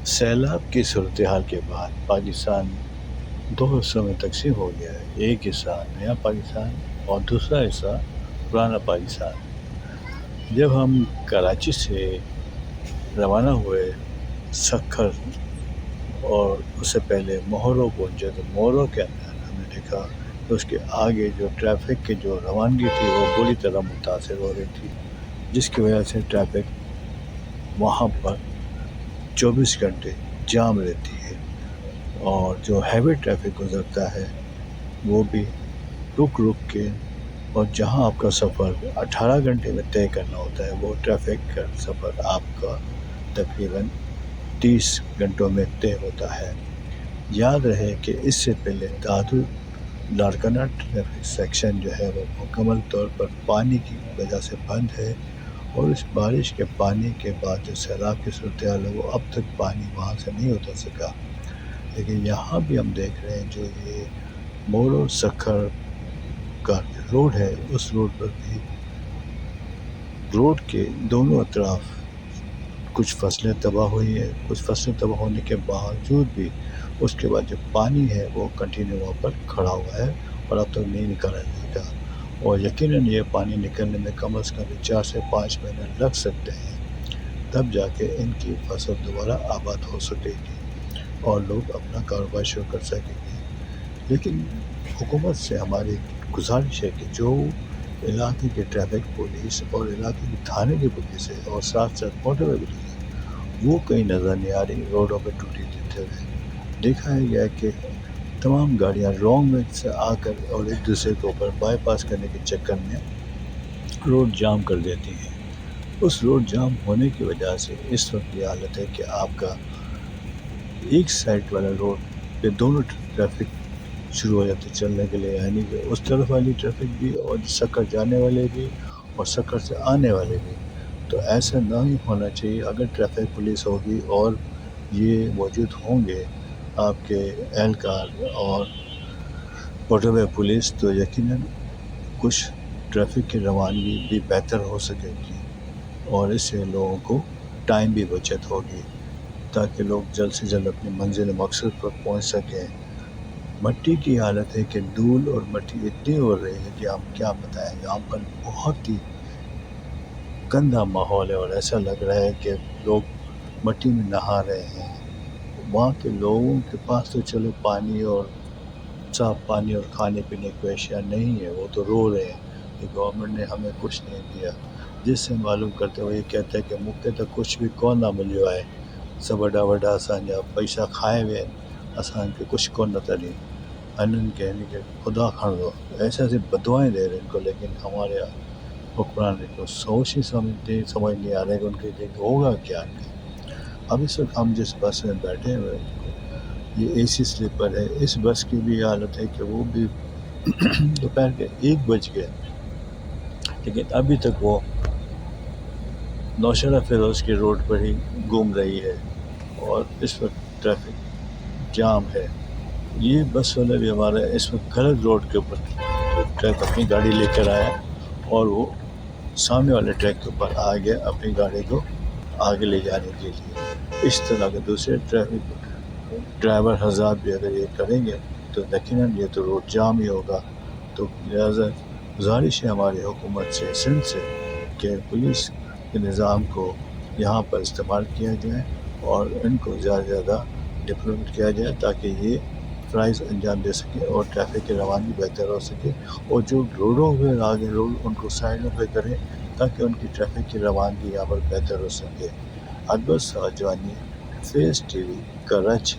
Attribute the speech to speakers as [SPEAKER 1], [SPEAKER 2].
[SPEAKER 1] سیلاب کی صورتحال کے بعد پاکستان دو حصوں میں تقسیم ہو گیا ہے، ایک حصہ نیا پاکستان اور دوسرا حصہ پرانا پاکستان۔ جب ہم کراچی سے روانہ ہوئے سکھر اور اس سے پہلے مہرو پہنچے تو مہرو کے اندر ہم نے دیکھا کہ اس کے آگے جو ٹریفک کی جو روانگی تھی وہ بری طرح متاثر ہو رہی تھی، جس کی وجہ سے ٹریفک وہاں پر 24 گھنٹے جام رہتی ہے، اور جو ہیوی ٹریفک گزرتا ہے وہ بھی رک رک کے، اور جہاں آپ کا سفر 18 گھنٹے میں طے کرنا ہوتا ہے وہ ٹریفک کا سفر آپ کا تقریباً 30 گھنٹوں میں طے ہوتا ہے۔ یاد رہے کہ اس سے پہلے دادو لاڑکانہ ٹریفک سیکشن جو ہے وہ مکمل طور پر پانی کی وجہ سے بند ہے، اور اس بارش کے پانی کے بعد جو سیلاب کی صورتحال ہے وہ اب تک پانی وہاں سے نہیں اتر سکا۔ لیکن یہاں بھی ہم دیکھ رہے ہیں جو یہ مورو سکھر کا روڈ ہے، اس روڈ پر بھی روڈ کے دونوں اطراف کچھ فصلیں تباہ ہوئی ہیں، کچھ فصلیں تباہ ہونے کے باوجود بھی اس کے بعد جو پانی ہے وہ کنٹینیو وہاں پر کھڑا ہوا ہے اور اب تک نہیں نکالا جائے گا، اور یقیناً یہ پانی نکلنے میں کم از کم 4 سے 5 مہینے لگ سکتے ہیں، تب جا کے ان کی فصل دوبارہ آباد ہو سکے گی اور لوگ اپنا کاروبار شروع کر سکیں گے۔ لیکن حکومت سے ہماری گزارش ہے کہ جو علاقے کی ٹریفک پولیس اور علاقے کی تھانے کی پولیس ہے اور ساتھ ساتھ موٹر وے پولیس ہے، وہ کہیں نظر نہیں آ رہی روڈوں پہ ڈیوٹی دیتے ہوئے۔ دیکھا ہے گیا کہ تمام گاڑیاں رانگ وے سے آ کر اور ایک دوسرے کے اوپر بائی پاس کرنے کے چکر میں روڈ جام کر دیتی ہیں۔ اس روڈ جام ہونے کی وجہ سے اس وقت یہ حالت ہے کہ آپ کا ایک سائڈ والا روڈ پہ دونوں ٹریفک شروع ہو جاتے چلنے کے لیے، یعنی کہ اس طرف والی ٹریفک بھی اور سکر جانے والے بھی اور سکر سے آنے والے بھی۔ تو ایسا نہیں ہونا چاہیے۔ اگر ٹریفک پولیس ہوگی اور یہ موجود ہوں گے آپ کے اہلکار اور موٹر وے پولیس، تو یقیناً کچھ ٹریفک کی روانگی بھی بہتر ہو سکے گی، اور اس سے لوگوں کو ٹائم بھی بچت ہوگی تاکہ لوگ جلد سے جلد اپنی منزل مقصد پر پہنچ سکیں۔ مٹی کی حالت ہے کہ دھول اور مٹی اتنی ہو رہی ہے کہ ہم کیا بتائیں، یہاں پر بہت ہی گندا ماحول ہے، اور ایسا لگ رہا ہے کہ لوگ مٹی میں نہا رہے ہیں۔ وہاں کے لوگوں کے پاس تو چلو پانی اور صاف پانی اور کھانے پینے کی اشیاء نہیں ہے، وہ تو رو رہے ہیں کہ گورنمنٹ نے ہمیں کچھ نہیں دیا، جس سے معلوم کرتے ہوئے یہ کہتے ہیں کہ موقع تک کچھ بھی کون نہ ملیو ہے، سب وڈا وڈا اسانجا پیسہ کھائے ہوئے آسان کے کچھ کون نہ تری انن کہنے کہ خدا کھڑ دو، ایسے ایسے بدوائیں دے رہے ہیں ان کو۔ لیکن ہمارے حکمران کو سوچ ہی سمجھ نہیں آ رہا ہے کہ ان کے لیے ہوگا کیا۔ اب اس وقت ہم جس بس میں بیٹھے ہوئے یہ اے سی سلیپر ہے، اس بس کی بھی حالت ہے کہ وہ بھی دوپہر کے 1 بج گئے، لیکن ابھی تک وہ نوشہرہ فیروز کے روڈ پر ہی گھوم رہی ہے، اور اس وقت ٹریفک جام ہے۔ یہ بس والا بھی ہمارا اس وقت غلط روڈ کے اوپر ٹرک اپنی گاڑی لے کر آیا، اور وہ سامنے والے ٹریک کے اوپر آ گیا اپنی گاڑی کو آگے لے جانے کے لیے۔ اس طرح کے دوسرے ٹریفک ڈرائیور حضرات بھی اگر یہ کریں گے تو یقیناً یہ تو روڈ جام ہی ہوگا۔ تو لہٰذا گزارش ہے ہماری حکومت سے، سندھ سے، کہ پولیس کے نظام کو یہاں پر استعمال کیا جائے اور ان کو زیادہ سے زیادہ ڈپلومٹ کیا جائے تاکہ یہ فرائض انجام دے سکے اور ٹریفک کی روانی بہتر ہو سکے، اور جو روڈوں پہ آگے روڈ ان کو سائڈوں پہ کریں تاکہ ان کی ٹریفک کی روانگی یہاں پر بہتر ہو سکے۔ اکبر ساجوانی، فیس ٹی وی، کراچی۔